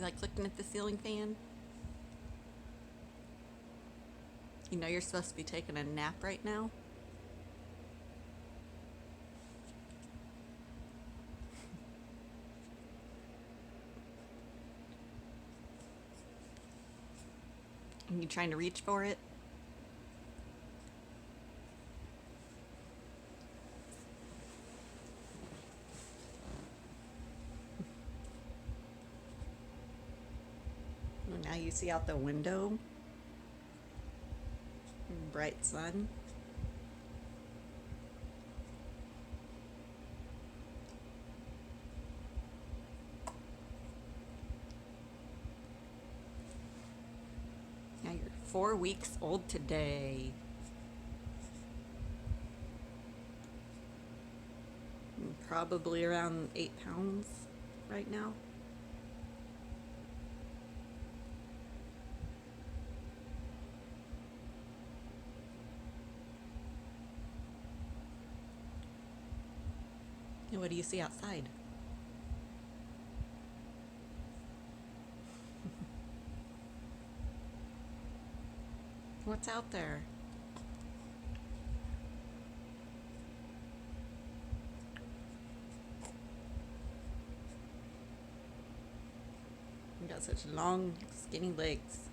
You like looking at the ceiling fan? You know you're supposed to be taking a nap right now? And you trying to reach for it? Well, now you see out the window. Bright sun. Now you're 4 weeks old today. Probably around 8 pounds right now. And what do you see outside? What's out there? You got such long, skinny legs.